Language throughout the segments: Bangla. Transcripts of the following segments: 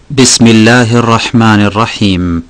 بسم الله الرحمن الرحيم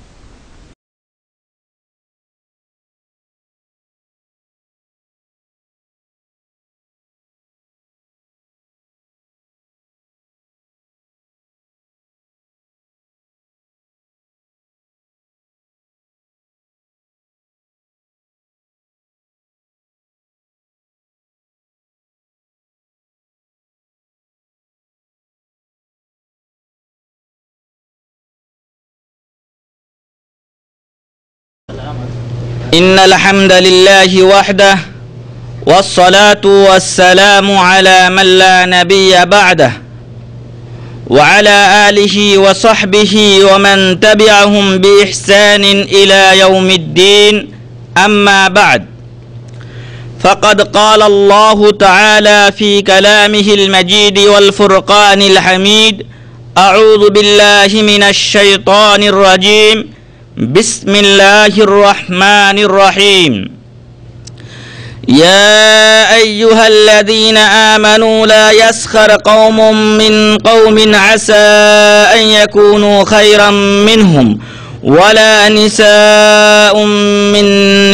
إن الحمد لله وحده والصلاة والسلام على من لا نبي بعده وعلى آله وصحبه ومن تبعهم بإحسان إلى يوم الدين أما بعد فقد قال الله تعالى في كلامه المجيد والفرقان الحميد أعوذ بالله من الشيطان الرجيم بسم الله الرحمن الرحيم يا أيها الذين آمنوا لا يسخر قوم من قوم عسى أن يكونوا خيرا منهم ولا نساء من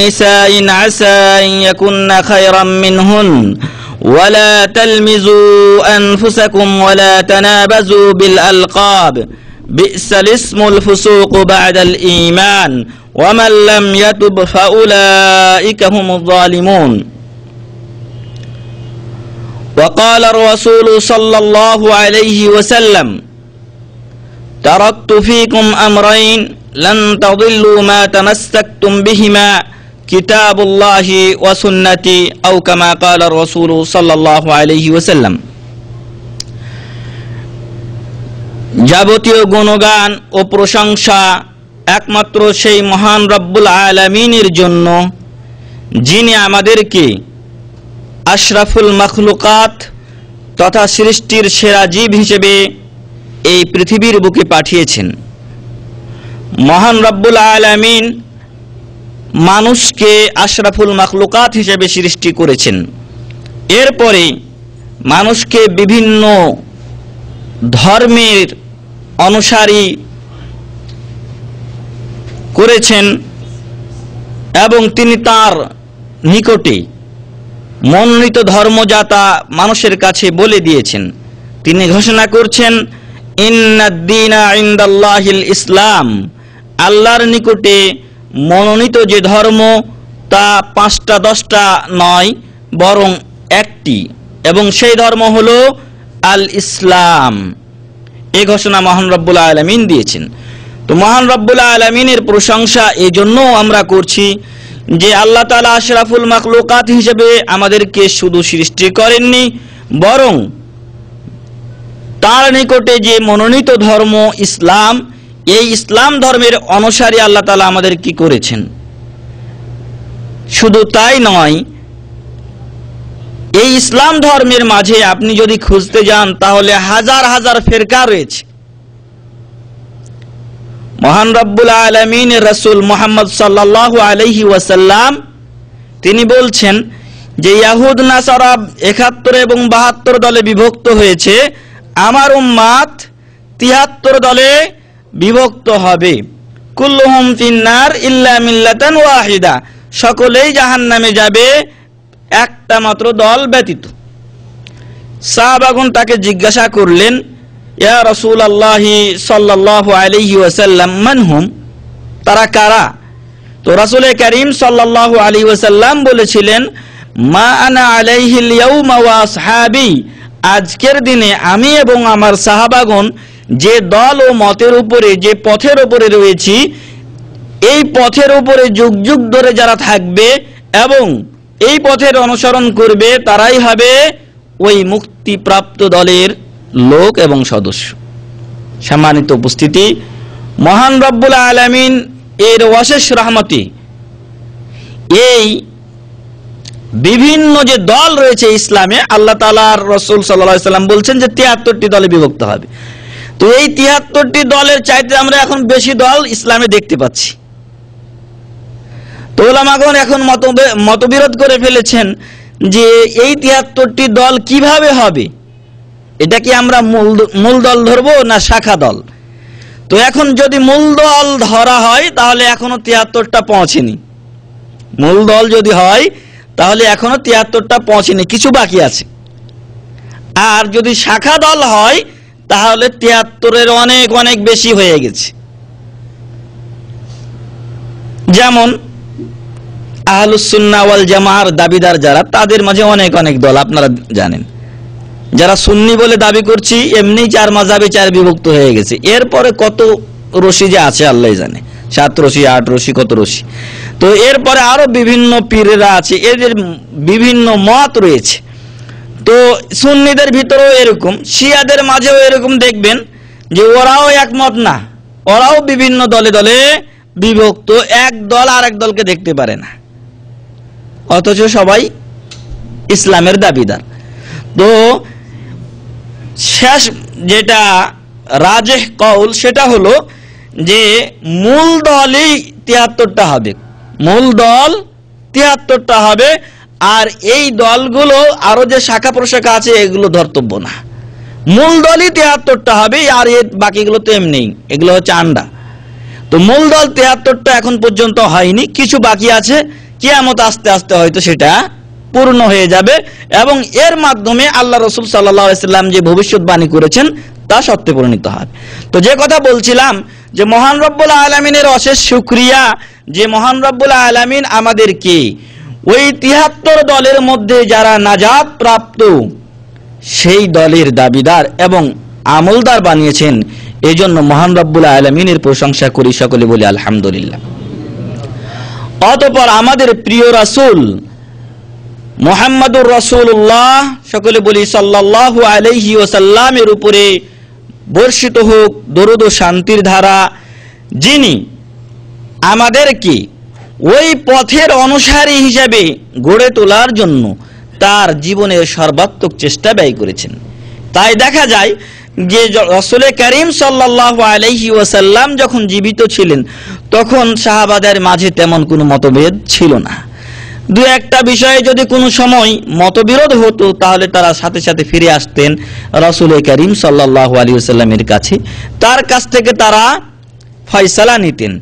نساء عسى أن يكن خيرا منهن ولا تلمزوا أنفسكم ولا تنابزوا بالألقاب بئس الاسم الفسوق بعد الإيمان ومن لم يتب فأولئك هم الظالمون وقال الرسول صلى الله عليه وسلم تركت فيكم أمرين لن تضلوا ما تمسكتم بهما كتاب الله وسنتي أو كما قال الرسول صلى الله عليه وسلم যাবতীয় গুণগান ও প্রশংসা একমাত্র সেই মহান রব্বুল আলামিনের জন্য, যিনি আমাদেরকে আশরাফুল মাখলুকাত তথা সৃষ্টির সেরা জীব হিসেবে এই পৃথিবীর বুকে পাঠিয়েছেন। মহান রব্বুল আলামিন মানুষকে আশরাফুল মাখলুকাত হিসেবে সৃষ্টি করেছেন। এরপরে মানুষকে বিভিন্ন ধর্মের অনুসারী করেছেন এবং তিনি তার নিকটে মনোনীত ধর্মযাতা মানুষের কাছে বলে দিয়েছেন। তিনি ঘোষণা করছেন ইন্নাদ-দীনা ইনদাল্লাহিল ইসলাম, আল্লাহর নিকটে মনোনীত যে ধর্ম তা 5টা 10টা নয়, বরং একটি, এবং সেই ধর্ম হলো আল ইসলাম। এই ঘোষণা মহান রব্বুল আলামিন দিয়েছেন। তো মহান রব্বুল আলামিনের প্রশংসা এই জন্য আমরা করছি যে আল্লাহ তাআলা আশরাফুল মাখলুকাত হিসেবে আমাদেরকে শুধু সৃষ্টি করেননি, বরং তার নিকটে যে মনোনীত ধর্ম ইসলাম, এই ইসলাম ধর্মের অনুসারী আল্লাহ তাআলা আমাদের কি করেছেন। শুধু তাই নয়, এই ইসলাম ধর্মের মাঝে আপনি যদি খুঁজতে যান তাহলে হাজার হাজার ফিরকা রয়েছে। মহান রব্বুল আলামিনের রাসূল মুহাম্মদ সাল্লাল্লাহু আলাইহি ওয়াসাল্লাম তিনি বলছেন যে ইহুদ নাসারা 71 এবং 72 দলে বিভক্ত হয়েছে, আমার উম্মাত 73 দলে বিভক্ত হবে। কুল্লুহুম ফিন্নার ইল্লা মিল্লাতান ওয়াহিদা, সকলেই জাহান্নামে যাবে একটা মাত্র দল ব্যতীত। সাহাবাগণ তাকে জিজ্ঞাসা করলেন, ইয়া রাসূলুল্লাহ সাল্লাল্লাহু আলাইহি ওয়াসাল্লাম মানহুম, তারা কারা? তো রাসূল করিম সাল্লাল্লাহু আলাইহি ওয়াসাল্লাম বলেছিলেন, মা আনা আলাইহিল ইয়াউমা ওয়া আসহাবি, আজকের দিনে আমি এবং আমার সাহাবাগণ যে দল ও মতের উপরে, যে পথের উপরে রয়েছি, এই পথের উপরে যুগ যুগ ধরে যারা থাকবে এবং এই পথের অনুসরণ করবে তারাই হবে ওই মুক্তিপ্রাপ্ত দলের লোক এবং সদস্য। সম্মানিত উপস্থিতি, মহান রব্বুল আলামিন এর অশেষ রহমতে এই বিভিন্ন যে দল রয়েছে ইসলামে, আল্লাহ তাআলার রাসূল সাল্লাল্লাহু আলাইহি ওয়াসাল্লাম বলছেন যে 73টি দলে বিভক্ত হবে। তো এই 73টি দলের চাইতে আমরা এখন বেশি দল ইসলামে দেখতে পাচ্ছি। তো উলামাগণ এখন মতবিরোধ করে ফেলেছেন যে এই 73টি দল কিভাবে হবে, এটা কি আমরা মূল দল ধরবো না শাখা দল? তো এখন যদি মূল দল ধরা হয় তাহলে এখনো 73টা পৌঁছেনি। মূল দল যদি হয় তাহলে এখনো 73টা পৌঁছেনি, কিছু বাকি আছে। আর যদি শাখা দল হয় তাহলে 73-এর অনেক অনেক বেশি হয়ে গেছে। যেমন আহলুস সুন্নাহ ওয়াল জামাআর দাবিদার যারা, তাদের মাঝে অনেক অনেক দল আপনারা জানেন। যারা সুন্নি বলে দাবি করছি এমনি 4 মাযহাবে 4 বিভক্ত হয়ে গেছে। এরপরে কত রশি যে আছে আল্লাহ জানে, 7 রশি 8 রশি কত রশি। তো এরপরে আরো বিভিন্ন পীরেরা আছে, এদের বিভিন্ন মত রয়েছে। তো সুন্নিদের ভিতরেও এরকম, শিয়াদের মাঝেও এরকম দেখবেন যে ওরাও একমত না, ওরাও বিভিন্ন দলে দলে বিভক্ত, এক দল আর এক দলকে দেখতে পারে না, অথচ সবাই ইসলামের দাবিদার। তো শেষ যেটা রাজেহ কওল সেটা হলো যে মূল দলই 73টা হবে, মূল দল 73টা হবে। আর এই দলগুলো আরো যে শাখা প্রশাখা আছে এগুলো ধর্তব্য না, মূল দলই 73টা হবে। আর এর বাকিগুলো তো এমনি, এগুলো হচ্ছে আন্ডা। তো মূল দল 73টা এখন পর্যন্ত হয়নি, কিছু বাকি আছে। কিয়ামত আস্তে আস্তে হয়তো সেটা পূর্ণ হয়ে যাবে এবং এর মাধ্যমে আল্লাহ রাসূল সাল্লাল্লাহু আলাইহি সাল্লাম যে ভবিষ্যৎবাণী করেছেন তা সত্যে পরিণত হবে। তো যে কথা বলছিলাম যে মহান রব্বুল আলামিনের অশেষ শুকরিয়া যে মহান রব্বুল আলামিন আমাদেরকে ওই 73 দলের মধ্যে যারা নাজাত প্রাপ্ত সেই দলের দাবিদার এবং আমলদার বানিয়েছেন। এই জন্য মহান রব্বুল আলামিনের প্রশংসা করি, সকলে বলি আলহামদুলিল্লাহ। অতঃপর আমাদের প্রিয় রাসূল মুহাম্মদুর রাসূলুল্লাহ, সকলে বলি সাল্লাল্লাহু আলাইহি ওয়াসাল্লামের উপরে বর্ষিত হোক দরুদ ও শান্তির ধারা, যিনি আমাদেরকে ওই পথের অনুসারী হিসেবে গড়ে তোলার জন্য তার জীবনের সর্বাত্মক চেষ্টা ব্যয় করেছেন। তাই দেখা যায় যে রাসূল করিম সাল্লাল্লাহু আলাইহি ওয়াসাল্লাম যখন জীবিত ছিলেন তখন সাহাবাদের মাঝে তেমন কোনো মতভেদ ছিল না। দু একটা বিষয়ে যদি কোনো সময় মতবিরোধ হতো তাহলে তারা সাথে সাথে ফিরে আসতেন রাসূল করিম সাল্লাল্লাহু আলাইহি ওয়াসাল্লামের কাছে, তার কাছ থেকে তারা ফয়সালা নিতেন।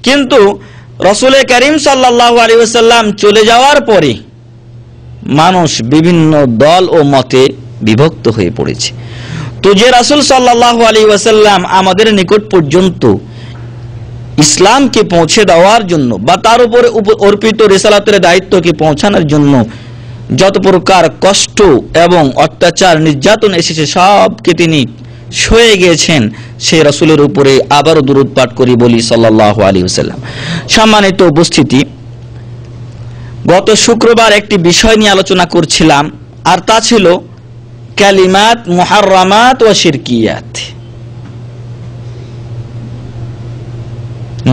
কিন্তু রাসূল করিম সাল্লাল্লাহু আলাইহি ওয়াসাল্লাম চলে যাওয়ার পরে মানুষ বিভিন্ন দল ও মতে বিভক্ত হয়ে পড়েছে। তো যে রাসূল সাল্লাল্লাহু আলাইহি ওয়াসাল্লাম আমাদের নিকট পর্যন্ত ইসলামকে পৌঁছে দেওয়ার জন্য বা তার উপরে অর্পিত রিসালাতের দায়িত্বকে পৌঁছানোর জন্য যত প্রকার কষ্ট এবং অত্যাচার নির্যাতন এসেছে সবকে তিনি সয়ে গিয়েছেন, সেই রাসূলের উপরে আবারও দুরূদ পাঠ করি, বলি সাল্লাল্লাহু আলাইহি ওয়াসাল্লাম। সম্মানিত উপস্থিতি, গত শুক্রবার একটি বিষয় নিয়ে আলোচনা করছিলাম, আর তা ছিল কালিমাত মুহাররামাত ওয়া শিরকিয়াত,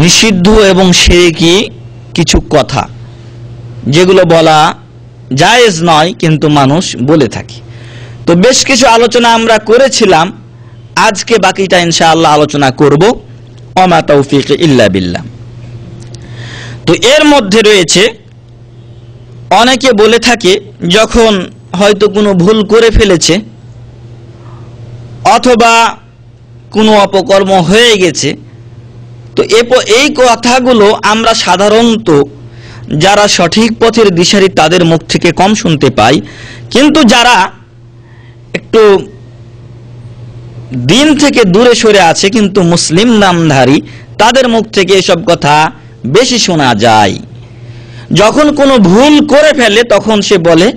নিষিদ্ধ এবং শিরকি কিছু কথা যেগুলো বলা জায়েজ নয় কিন্তু মানুষ বলে থাকে। তো বেশ কিছু আলোচনা আমরা করেছিলাম, আজকে বাকিটা ইনশাআল্লাহ আলোচনা করব। ওমা তাওফীক ইল্লা বিল্লাহ। তো এর মধ্যে রয়েছে অনেকে বলে থাকে যখন হয়তো কোনো ভুল করে ফেলেছে অথবা কোনো অপকর্ম হয়ে গেছে, তো এই কথাগুলো আমরা সাধারণত যারা সঠিক পথের দিশারি তাদের মুখ থেকে কম শুনতে পাই, কিন্তু যারা একটু দিন থেকে দূরে সরে আছে কিন্তু মুসলিম নামধারী তাদের মুখ থেকে এসব কথা বেশি শোনা যায়। যখন কোনো ভুল করে ফেলে তখন সে বলে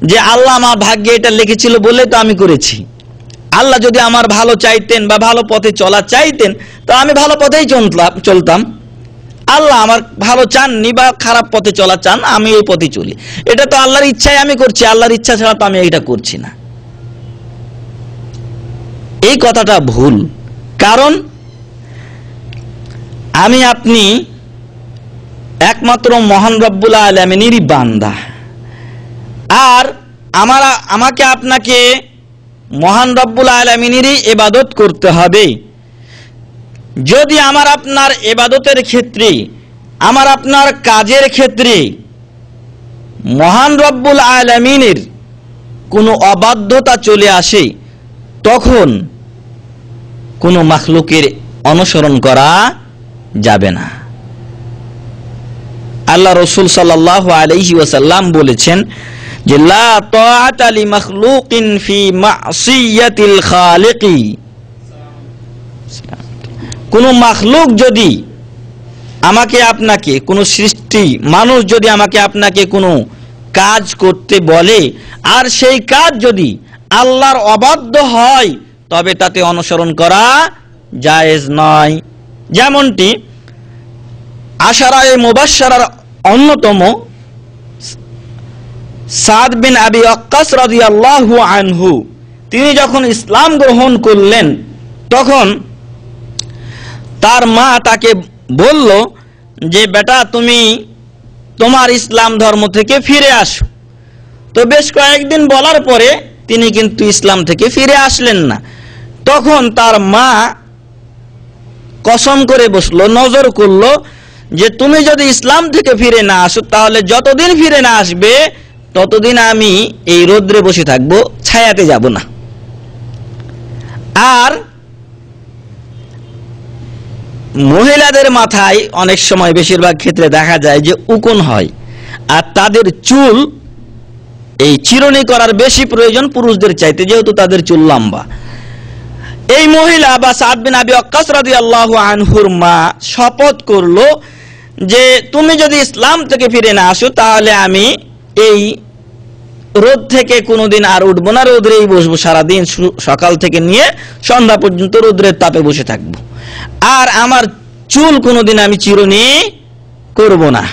যে আল্লাহ আমার ভাগ্যে এটা লিখেছিল বলে তো আমি করেছি, আল্লাহ যদি আমার ভালো চাইতেন বা ভালো পথে চলা চাইতেন তো আমি ভালো পথেই চলতাম, আল্লাহ আমার ভালো চাননি বা খারাপ পথে চলা চান, আমি এই পথে চলি, এটা তো আল্লাহর ইচ্ছায় আমি করছি, আল্লাহর ইচ্ছা ছাড়া তো আমি এটা করছি না। এই কথাটা ভুল, কারণ আমি আপনি একমাত্র মহান রব্বুল আলামিনেরই বান্দা, আর আমাকে আপনাকে মহান রব্বুল আলামিনেরই ইবাদত করতে হবে। যদি আমার আপনার ইবাদতের ক্ষেত্রে, আমার আপনার কাজের ক্ষেত্রে মহান রব্বুল আলামিনের কোনো অবাধ্যতা চলে আসে, তখন কোনো মাখলুকের অনুসরণ করা যাবে না। আল্লাহ রাসূল সাল্লাল্লাহু আলাইহি ওয়াসাল্লাম বলেছেন যে লা তাআতা লি মাখলুকিন ফি মাসিয়াতিল খালিকি, কোন মাখলুক যদি আমাকে আপনাকে, কোন সৃষ্টি মানুষ যদি আমাকে আপনাকে কোনো কাজ করতে বলে আর সেই কাজ যদি আল্লাহর অবাধ্য হয় তবে তাতে অনুসরণ করা জায়েজ নয়। যেমনটি আশারায়ে মুবাশশারার অন্যতম সাদ বিন আবি ওয়াক্কাস রাদিয়াল্লাহু আনহু, তিনি যখন ইসলাম গ্রহণ করলেন তখন তার মা তাকে বলল যে বেটা তুমি তোমার ইসলাম ধর্ম থেকে ফিরে আসো। তো বেশ কয়েকদিন বলার পরে তিনি কিন্তু ইসলাম থেকে ফিরে আসলেন না। তখন তার মা কসম করে বসলো, নজর করলো যে তুমি যদি ইসলাম থেকে ফিরে না আসো তাহলে যতদিন ফিরে না আসবে ততদিন আমি এই রোদ্রে বসে থাকবো, ছায়াতে যাব না। আর মহিলাদের মাথায় অনেক সময়, বেশিরভাগ ক্ষেত্রে দেখা যায় যে উকুন হয়, আর তাদের চুল এই চিরুনি করার বেশি প্রয়োজন পুরুষদের চাইতে, যেহেতু তাদের চুল লম্বা। এই মহিলা বা সাদ বিন আবি ওয়াক্কাস রাদিয়াল্লাহু আনহুর মা শপথ করলো যে তুমি যদি ইসলাম থেকে ফিরে না আসো তাহলে আমি এই রোদ থেকে কোনোদিন আর উঠবো না, রোদ্রেই বসবো সারাদিন, সকাল থেকে নিয়ে সন্ধ্যা পর্যন্ত রোদ্রের তাপে বসে থাকবো, আর আমার চুল কোনোদিন আমি চিরুনি করব না,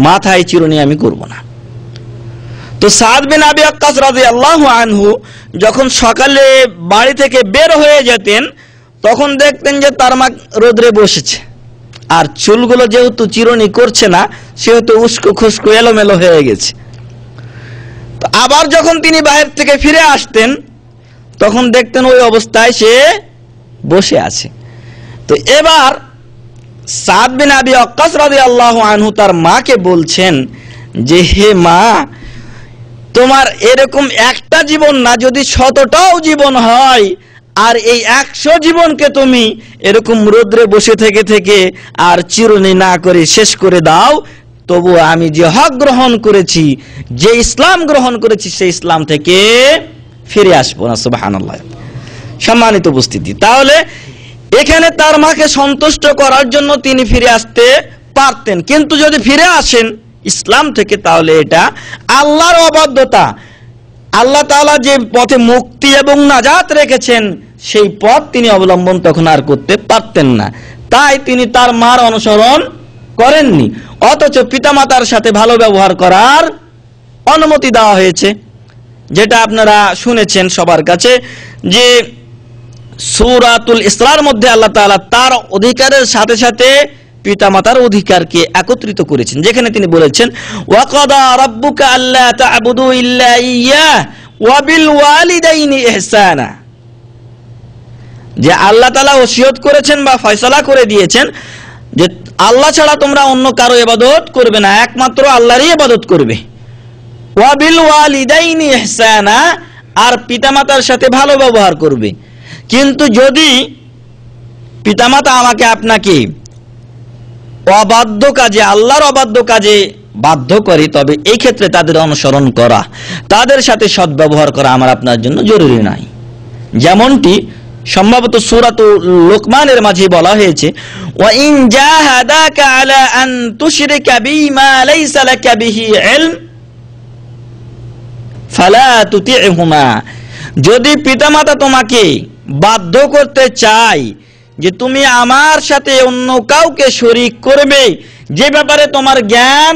মাথায় চিরুনি আমি করব না। তো সাদ বিন আবি ওয়াক্কাস রাদিয়াল্লাহু আনহু যখন সকালে বাড়ি থেকে বের হয়ে যেতেন তখন দেখতেন যে তার মা রোদ্রে বসেছে, আর চুলগুলো যেহেতু চিরুনি করছে না সেহেতু উস্কো খুস্কো এলোমেলো হয়ে গেছে। তো আবার যখন তিনি বাইরে থেকে ফিরে আসতেন তখন দেখতেন ওই অবস্থায় সে বসে আছে। তো এবার সাদ বিন আবি ওয়াক্কাস রাদিয়াল্লাহু আনহু তার মাকে বলছেন যে হে মা, তোমার এরকম একটা জীবন না, যদি 100টাও জীবন হয় আর এই 100 জীবনকে তুমি এরকম রোদ্রে বসে থেকে থেকে আর চিরুনি না করে শেষ করে দাও, তবু আমি যে হক গ্রহণ করেছি, যে ইসলাম গ্রহণ করেছি সেই ইসলাম থেকে ফিরে আসবো না। সুবহানাল্লাহ। সম্মানিত উপস্থিতি, তাহলে এখানে তার মাকে সন্তুষ্ট করার জন্য তিনি ফিরে আসতে পারতেন, কিন্তু যদি ফিরে আসেন ইসলাম থেকে তাহলে এটা আল্লাহর অবাধ্যতা। আল্লাহ তাআলা যে পথে মুক্তি এবং নাজাত রেখেছেন সেই পথ তিনি অবলম্বন তখন আর করতে পারতেন না, তাই তিনি তার মার অনুসরণ করেননি। অথচ পিতামাতার সাথে ভালো ব্যবহার করার অনুমতি দেওয়া হয়েছে, যেটা আপনারা শুনেছেন সবার কাছে যে সূরাতুল ইসরার মধ্যে আল্লাহ তাআলা তার অধিকারের সাথে সাথে পিতামাতার অধিকারকে একত্রিত করেছেন, যেখানে তিনি বলেছেন ওয়া কাদা রাব্বুকা আল্লা তা'বুদু ইল্লা ইয়্যাহ ওয়া বিল ওয়ালিদাইনি ইহসানা, যে আল্লাহ তাআলা ওসিয়ত করেছেন বা ফয়সালা করে দিয়েছেন যে আল্লাহ ছাড়া তোমরা অন্য কারো ইবাদত করবে না, একমাত্র আল্লাহরই ইবাদত করবে। ওয়া বিল ওয়ালিদাইনি ইহসানা, আর পিতামাতার সাথে ভালো ব্যবহার করবে। কিন্তু যদি পিতামাতা আমাকে আপনাকে অবাধ্য কাজে, আল্লাহর অবাধ্য কাজে বাধ্য করে, তবে এই ক্ষেত্রে তাদের অনুসরণ করা, তাদের সাথে সদ্ব্যবহার করা আমার আপনার জন্য জরুরি নাই। যেমনটি সম্ভবত সূরাতুল লুকমানের মাঝে বলা হয়েছে ওয়া ইন জাহাদাকা আলা আন তুশরিকা বিমা লাইসা লাকা বিহি ইলম ফালা তুতি'হুমা, যদি পিতামাতা তোমাকে বাধ্য করতে চায় যে তুমি আমার সাথে অন্য কাউকে শরীক করবে যে ব্যাপারে তোমার জ্ঞান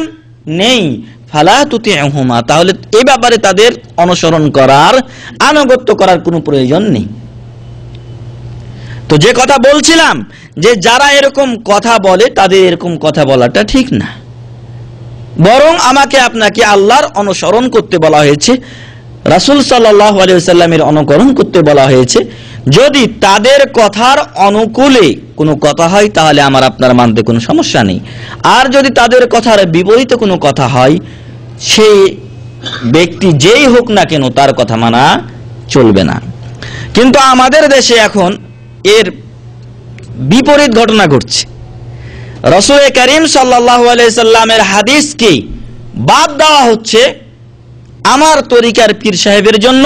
নেই, ফালা তুতি'হুমা, তাহলে এই ব্যাপারে তাদের অনুসরণ করার, আনুগত্য করার কোনো প্রয়োজন নেই। তো যে কথা বলছিলাম যে যারা এরকম কথা বলে তাদের এরকম কথা বলাটা ঠিক না, বরং আমাকে আপনাকে আল্লাহর অনুসরণ করতে বলা হয়েছে, রাসূল সাল্লাল্লাহু আলাইহি ওয়াসাল্লামের অনুকরণ করতে বলা হয়েছে। যদি তাদের কথার অনুকূলে কোনো কথা হয় তাহলে আমার আপনার মানতে কোনো সমস্যা নেই, আর যদি তাদের কথার বিপরীতে কোনো কথা হয় সেই ব্যক্তি যেই হোক না কেন তার কথা মানা চলবে না। কিন্তু আমাদের দেশে এখন এর বিপরীত ঘটনা ঘটছে। রাসূল করিম সাল্লাল্লাহু আলাইহি সাল্লামের হাদিসকে বাদ দেওয়া হচ্ছে আমার তরিকার পীর সাহেবের জন্য,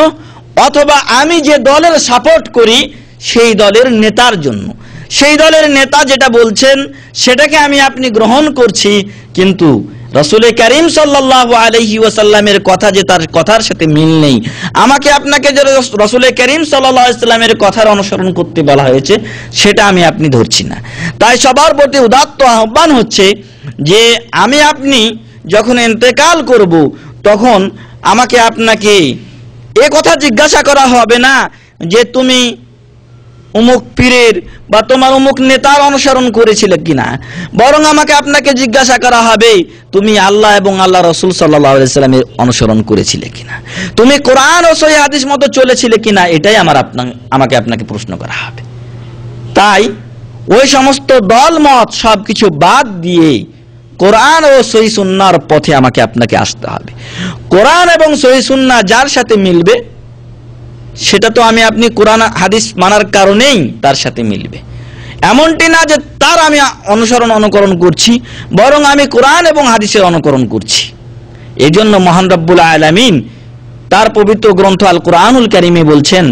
অথবা আমি যে দলের সাপোর্ট করি সেই দলের নেতার জন্য। সেই দলের নেতা যেটা বলছেন সেটাকে আমি আপনি গ্রহণ করছি, কিন্তু রাসূল করিম সাল্লাল্লাহু আলাইহি ওয়াসাল্লামের কথা যে তার কথার সাথে মিল নেই। আমাকে আপনাকে যে রাসূল করিম সাল্লাল্লাহু আলাইহি ওয়াসাল্লামের কথার অনুসরণ করতে বলা হয়েছে সেটা আমি আপনি ধরছি না। তাই সবার প্রতি উদাত্ত আহ্বান হচ্ছে যে আমি আপনি যখন ইন্তেকাল করব তখন আমাকে আপনাকে এ কথা জিজ্ঞাসা করা হবে না যে তুমি অমুক পীরের বা তোমার অমুক নেতার অনুসরণ করেছিলে কিনা, বরং আমাকে আপনাকে জিজ্ঞাসা করা হবে তুমি আল্লাহ এবং আল্লাহ রাসূল সাল্লাল্লাহু আলাইহি সাল্লামের অনুসরণ করেছিলে কিনা, তুমি কোরআন ও সহিহ হাদিস মতো চলেছিলে কিনা, এটাই আমাকে আপনাকে প্রশ্ন করা হবে। তাই ওই সমস্ত দল মত সবকিছু বাদ দিয়ে কোরআন ও সহিহ সুন্নাহর পথে আমাকে আপনাকে আসতে হবে। কোরআন এবং সহিহ সুন্নাহ যার সাথে মিলবে সেটা তো আমি আপনি কোরআন হাদিস মানার কারণেই তার সাথে মিলবে, এমনটি না যে তার আমি অনুকরণ করছি, বরং আমি কোরআন এবং হাদিসের অনুকরণ করছি। এই জন্য মহান রব্বুল আলামিন তার পবিত্র গ্রন্থ আল কোরআনুল কারীমে বলছেন,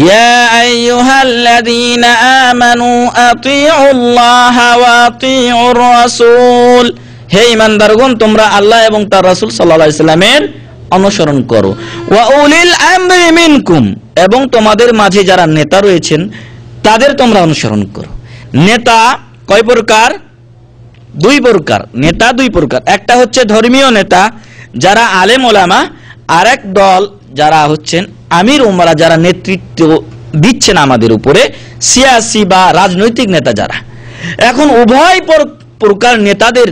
ইয়া আইয়ুহাল্লাযীনা আমানু আতিউল্লাহা ওয়া আতিউর রাসূল, হে ঈমানদারগণ তোমরা আল্লাহ এবং তার রাসূল সাল্লাল্লাহু আলাইহি সাল্লামের অনুসরণ করো। ওয়া উলিল আমরি মিনকুম, এবং তোমাদের মাঝে যারা নেতা রয়েছেন তাদের তোমরা অনুসরণ করো। নেতা কয় প্রকার? দুই প্রকার। নেতা দুই প্রকার, একটা হচ্ছে ধর্মীয় নেতা যারা আলেম ওলামা, আর এক দল যারা হচ্ছেন আমির উমারা, যারা নেতৃত্ব দিচ্ছেন আমাদের উপরে, সিয়াসি বা রাজনৈতিক নেতা যারা। এখন উভয় প্রকার নেতাদের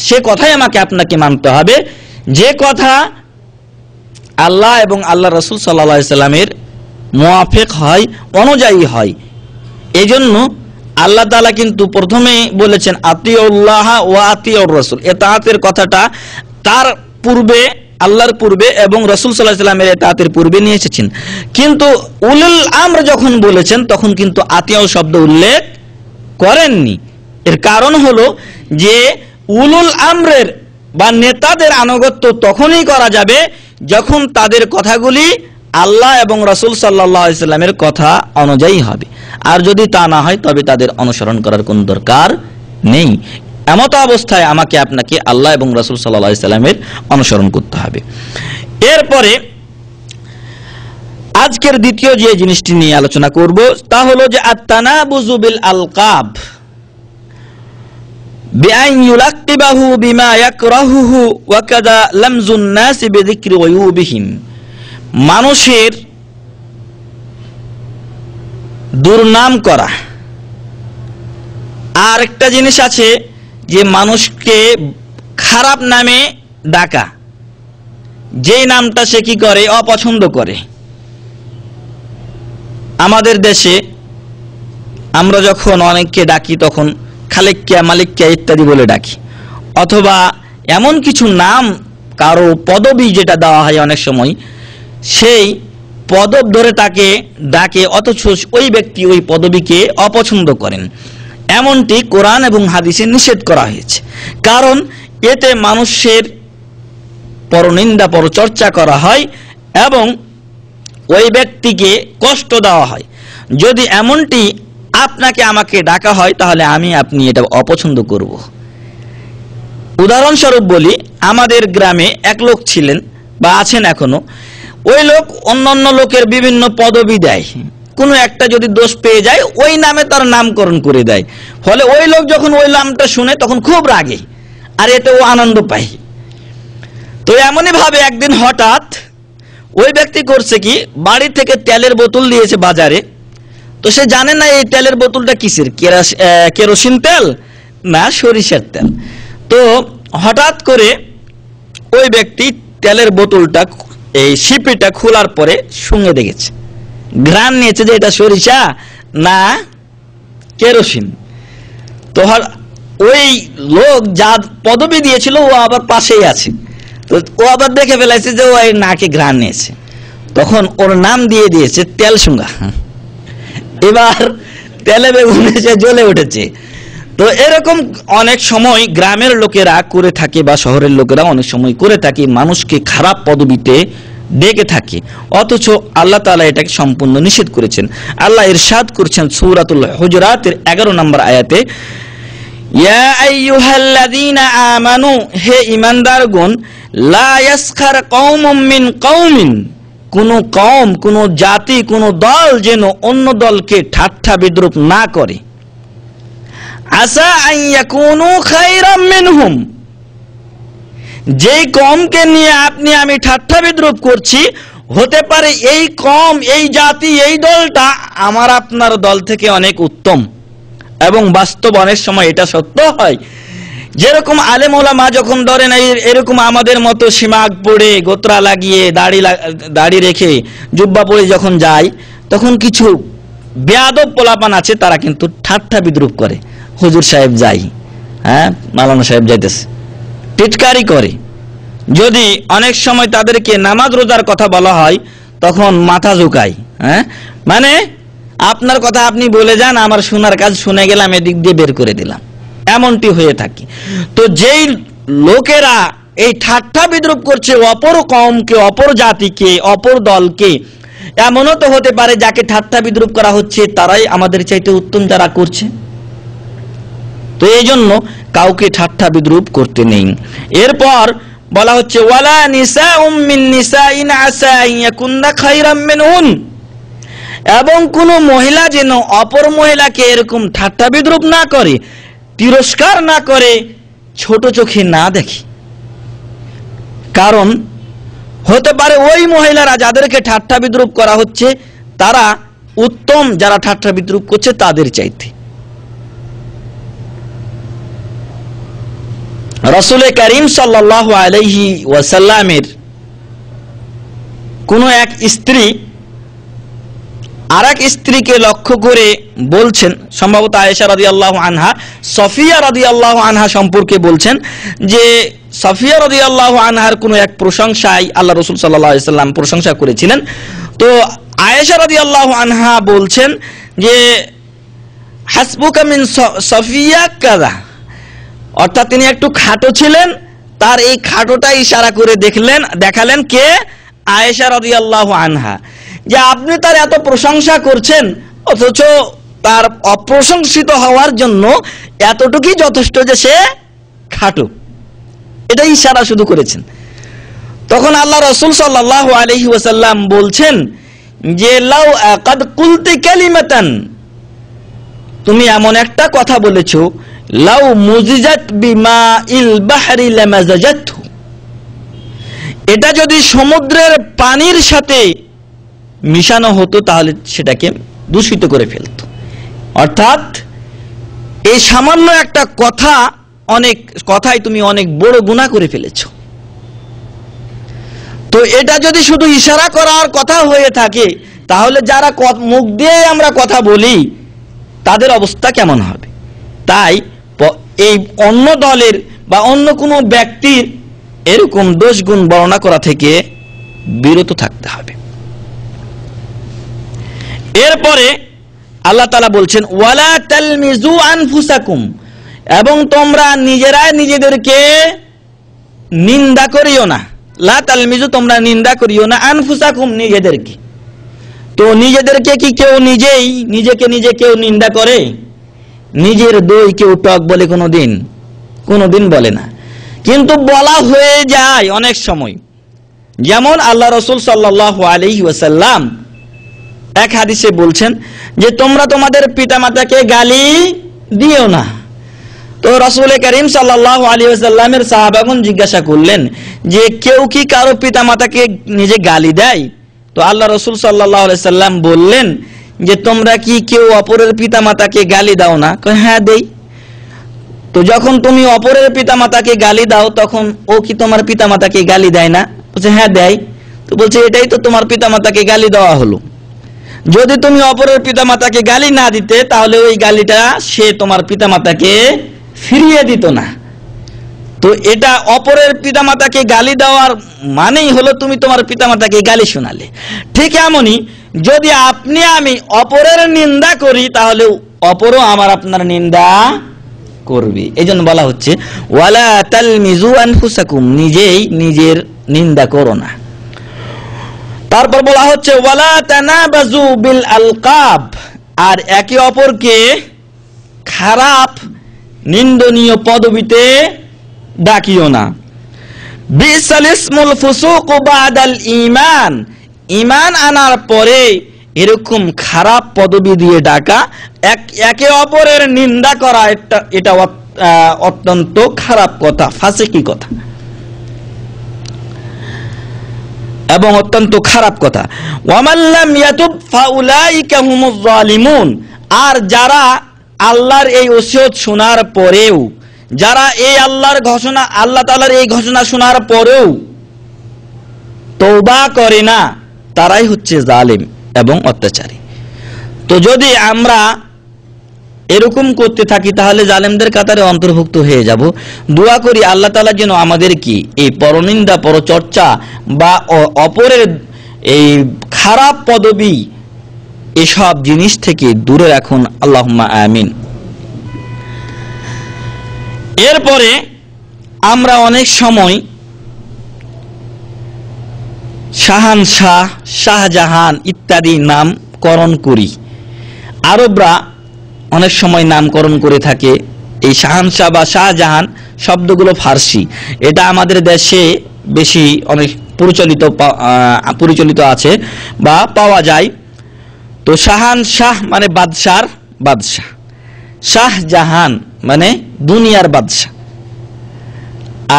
সে কথাই আমাকে আপনাকে মানতে হবে যে কথা আল্লাহ এবং আল্লাহ রাসূল সাল্লাল্লাহু আলাইহি সাল্লামের মুওয়াফিক হয়, অনুযায়ী হয়। এজন্য আল্লাহ তাআলা কিন্তু প্রথমে বলেছেন আতিউল্লাহ ওয়া আতিউর রাসূল, ইতাআতের কথাটা তার পূর্বে, আল্লাহর পূর্বে এবং রাসূল সাল্লাল্লাহু আলাইহি সাল্লামের ইতাআতের পূর্বে নিয়ে এসেছেন। কিন্তু উলুল আমর যখন বলেছেন তখন কিন্তু আতিউ শব্দ উল্লেখ করেননি। এর কারণ হলো যে উলুল আমরের বা নেতাদের আনুগত্য তখনই করা যাবে যখন তাদের কথাগুলি আল্লাহ এবং রাসূল সাল্লাল্লাহু আলাইহি সাল্লামের কথা অনুযায়ী হবে, আর যদি তা না হয় তবে তাদের অনুসরণ করার কোনো দরকার নেই। এমত অবস্থায় আমাকে আপনাকে আল্লাহ এবং রাসূল সাল্লাল্লাহু আলাইহি সাল্লামের অনুসরণ করতে হবে। এরপরে আজকের দ্বিতীয় যে জিনিসটি নিয়ে আলোচনা করব তা হলো যে আত-তানাবুযু বিল আলকাব বিআন ইউলাক্কিবাহু বিমা ইয়াকরাহুহু ওয়া কাযা লামজুন নাস বিযিকরি ওয়ুবিহিম, মানুষের দুর্নাম করা। আর একটা জিনিস আছে যে মানুষকে খারাপ নামে ডাকা, যেই নামটা সে কি করে অপছন্দ করে। আমাদের দেশে আমরা যখন অনেককে ডাকি তখন খালেকিয়া, মালিকিয়া ইত্যাদি বলে ডাকি, অথবা এমন কিছু নাম কারো পদবি যেটা দেওয়া হয় অনেক সময়, সেই পদব ধরে তাকে ডাকে, অথচ ওই ব্যক্তি ওই পদবিকে অপছন্দ করেন। এমনটি কোরআন এবং হাদিসে নিষেধ করা হয়েছে, কারণ এতে মানুষের পরনিন্দা, পরচর্চা করা হয় এবং ওই ব্যক্তিকে কষ্ট দেওয়া হয়। যদি এমনটি আপনাকে আমাকে ডাকা হয় তাহলে আমি আপনি এটা অপছন্দ করব। উদাহরণস্বরূপ বলি, আমাদের গ্রামে এক লোক ছিলেন বা আছেন এখনো। ওই লোক অন্যান্য লোকের বিভিন্ন পদবি দেয়, কোনো একটা যদি দোষ পেয়ে যায় ওই নামে তার নামকরণ করে দেয়। ফলে ওই লোক যখন ওই নামটা শুনে তখন খুব রাগে, আর এতে ও আনন্দ পায়। তো এমনই ভাবে একদিন হঠাৎ ওই ব্যক্তি করছে কি, বাড়ি থেকে তেলের বোতল দিয়েছে বাজারে। তো সে জানে না এই তেলের বোতলটা কিসের, কেরোসিন তেল না সরিষার তেল। তো হঠাৎ করে ওই ব্যক্তি তেলের বোতলটা, এই শিপিটা খোলার পরে শুঙে দেখেছে, ঘ্রাণ নিয়েছে যে এটা সরিষা না কেরোসিন। তো ওই লোক যা পদবি দিয়েছিল ও আবার পাশেই আছে, তো ও আবার দেখে ফেলাইছে যে ও এই নাকে ঘ্রাণ নিয়েছে, তখন ওর নাম দিয়ে দিয়েছে তেল শুঙ্গা। এবার তেলে বেগুনে সে জ্বলে উঠেছে। তো এরকম অনেক সময় গ্রামের লোকেরা করে থাকে বা শহরের লোকেরা অনেক সময় করে থাকে, মানুষকে খারাপ পদবিতে ডেকে থাকে, অথচ আল্লাহ তাআলা এটাকে সম্পূর্ণ নিষেধ করেছেন। আল্লাহ ইরশাদ করেছেন সূরাতুল হুজুরাতের 11 নম্বর আয়াতে, ইয়া আইয়ুহাল্লাযীনা আমানু, হে ঈমানদারগণ, লা ইয়াসখার কওমুম মিন কওমিন, কোন কওম, কোন জাতি, কোন দল যেন অন্য দলকে ঠাট্টা বিদ্রূপ না করে। আসা আন ইয়াকুনু খায়রাম মিনহুম, যেই কওমকে নিয়ে আপনি আমি ঠাট্টা বিদ্রূপ করছি, হতে পারে এই কওম, এই জাতি, এই দলটা আমার আপনার দল থেকে অনেক উত্তম। এবং বাস্তব অনেক সময় এটা সত্য হয়। যেরকম আলেম ওলামা যখন ধরেন এরকম আমাদের মতো সিমাগ পড়ে, গোত্রা লাগিয়ে, দাড়ি রেখে, জুব্বা পরে যখন যায়, তখন কিছু বেয়াদব পোলাপান আছে, তারা কিন্তু ঠাট্টা বিদ্রূপ করে। হুজুর সাহেব যাই, হ্যাঁ মাওলানা সাহেব যাইতেছে, টিটকারি করে। যদি অনেক সময় তাদেরকে নামাজ রোজার কথা বলা হয়, তখন মাথা ঝুঁকায়, হ্যাঁ মানে আপনার কথা আপনি বলে যান, আমার শোনার কাজ শুনে গেলাম, এদিক দিয়ে বের করে দিলাম, এমনটি হয়ে থাকে। তো যেই লোকেরা এই ঠাট্টা বিদ্রূপ করছে অপর কওমকে, অপর জাতিকে, অপর দলকে, এমনও তো হতে পারে যাকে ঠাট্টা বিদ্রূপ করা হচ্ছে তারাই আমাদের চাইতে উত্তম যারা করছে। তো এই জন্য কাউকে ঠাট্টা বিদ্রূপ করতে নেই। এরপর বলা হচ্ছে ওয়ালা নিসাউম মিন নিসাইন আসা আন ইয়াকুননা খায়রাম মিনহুন, এবং কোন মহিলা যেন অপর মহিলাকে এরকম ঠাট্টা বিদ্রূপ না করে, তিরস্কার না করে, ছোট চোখে না দেখে। কারণ হতে পারে ওই মহিলারা যাদেরকে ঠাট্টা বিদ্রূপ করা হচ্ছে তারা উত্তম, যারা ঠাট্টা বিদ্রূপ করছে তাদের চাইতে। রাসূল করিম সাল্লাল্লাহু আলাইহি ওয়াসাল্লামের কোন এক স্ত্রী আরেক স্ত্রীকে লক্ষ্য করে বলছেন, সম্ভবত আয়েশা রাদিয়াল্লাহু আনহা, সফিয়া রাদিয়াল্লাহু আনহা সম্পর্কে বলছেন যে সফিয়া রাদিয়াল্লাহু আনহার কোন এক প্রশংসায় আল্লাহ রাসূল সাল্লাল্লাহু আলাইহি সাল্লাম প্রশংসা করেছিলেন। তো আয়েশা রাদিয়াল্লাহু আনহা বলছেন যে হাসবুকা মিন সফিয়া কাযা, অর্থাৎ তিনি একটু খাটো ছিলেন, তার এই খাটোটা ইশারা করে দেখালেন কে? আয়েশা রাদিয়াল্লাহু আনহা, যে আপনি তার এত প্রশংসা করছেন, অথচ তার অপ্রশংসিত হওয়ার জন্য এতটুকুই যথেষ্ট যে সে খাটো, এটাই ইশারা শুধু করেছেন। তখন আল্লাহ রাসূল সাল্লাল্লাহু আলাইহি ওয়াসাল্লাম বলছেন যে লাউ ক্বাদ কুলতি কালিমাতান, তুমি এমন একটা কথা বলেছো, লাউ মুজিজাত বিমাইল বাহরি লামাজাজাতহু, এটা যদি সমুদ্রের পানির সাথে মিশানো হতো তাহলে সেটাকে দূষিত করে ফেলত। অর্থাৎ এই সামান্য একটা কথা, অনেক কথাই তুমি অনেক বড় গুনাহ করে ফেলেছো। তো এটা যদি শুধু ইশারা করার কথা হয়ে থাকে, তাহলে যারা মুখ দিয়ে আমরা কথা বলি তাদের অবস্থা কেমন হবে? তাই এই অন্য দলের বা অন্য কোনো ব্যক্তির এরকম দোষ গুণ বর্ণনা করা থেকে বিরত থাকতে হবে। এরপরে আল্লাহ তাআলা বলছেন ওয়ালা তালমিজু আনফুসাকুম, এবং তোমরা নিজেরাই নিজেদেরকে নিন্দা করিও না। লা তালমিজু, তোমরা নিন্দা করিও না, আনফুসাকুম, নিজেদেরকে। তো নিজেদেরকে কি কেউ নিজেকে নিজে কেউ নিন্দা করে? নিজের দই কেউ টক বলে কোনোদিন বলে না, কিন্তু বলা হয়ে যায় অনেক সময়। যেমন আল্লাহ রাসূল সাল্লাল্লাহু আলাইহি ওয়াসাল্লাম এক হাদিসে বলছেন যে তোমরা তোমাদের পিতামাতাকে গালি দিও না। তো রাসূল করিম সাল্লাল্লাহু আলাইহি ওয়াসাল্লামের সাহাবাগণ জিজ্ঞাসা করলেন যে কেউ কি কারো পিতামাতাকে নিজে গালি দেয়? তো আল্লাহ রাসূল সাল্লাল্লাহু আলাইহি ওয়াসাল্লাম বললেন যে তোমরা কি কেউ অপরের পিতামাতাকে গালি দাও না? হ্যাঁ দেই। তো যখন তুমি অপরের পিতামাতাকে গালি দাও তখন ও কি তোমার পিতামাতাকে গালি দেয় না? বলছে হ্যাঁ দেয়। তো বলছে এটাই তো তোমার পিতামাতাকে গালি দেওয়া হলো। যদি তুমি অপরের পিতামাতাকে গালি না দিতে তাহলে ওই গালিটা সে তোমার পিতামাতাকে ফিরিয়ে দিত না। তো এটা অপরের পিতামাতাকে গালি দেওয়ার মানেই হলো তুমি তোমার পিতামাতাকে গালি শোনালে। ঠিক এমনই যদি আপনি আমি অপরের নিন্দা করি তাহলে অপরও আমার আপনার নিন্দা করবে। এই জন্য বলা হচ্ছে ওয়ালা তালমিজু আনফুসাকুম, নিজেই নিজের নিন্দা করো না। তারপর বলা হচ্ছে ওয়ালা তানাবাজু বিল আলকাব, আর একে অপরকে খারাপ নিন্দনীয় পদবিতে ডাকিও না। বিসাল ইসমুল ফুসুক বাদাল ঈমান, ঈমান আনার পরে এরকম খারাপ পদবি দিয়ে ডাকা, একে অপরের নিন্দা করা, এটা অত্যন্ত খারাপ কথা, ফাসিকি কথা এবং অত্যন্ত খারাপ কথা। ওয়ামান লাম ইয়াতুব ফাউলাইকা হুমুজ জালিমুন, আর যারা আল্লাহর এই ওসিয়ত শোনার পরেও, যারা এই আল্লাহর ঘোষণা, আল্লাহ তাআলার এই ঘোষণা শোনার পরেও তওবা করে না, তারাই হচ্ছে জালিম এবং অত্যাচারী। তো যদি আমরা এরকম করতে থাকি তাহলে জালেমদের কাতারে অন্তর্ভুক্ত হয়ে যাব। দোয়া করি আল্লাহ তাআলা যেন আমাদের কি এই পরনিন্দা, পরচর্চা বা অপরের এই খারাপ পদবি, এসব জিনিস থেকে দূরে রাখুন, আল্লাহুম্মা আমিন। এরপরে আমরা অনেক সময় শাহানশাহ, শাহজাহান ইত্যাদি নামকরণ করি। আরবরা অনেক সময় নামকরণ করে থাকে। এই শাহানশাহ বা শাহজাহান শব্দগুলো ফার্সি, এটা আমাদের দেশে বেশি অনেক পরিচালিত আছে বা পাওয়া যায়। তো শাহানশাহ মানে বাদশার বাদশাহ, শাহজাহান মানে দুনিয়ার বাদশাহ।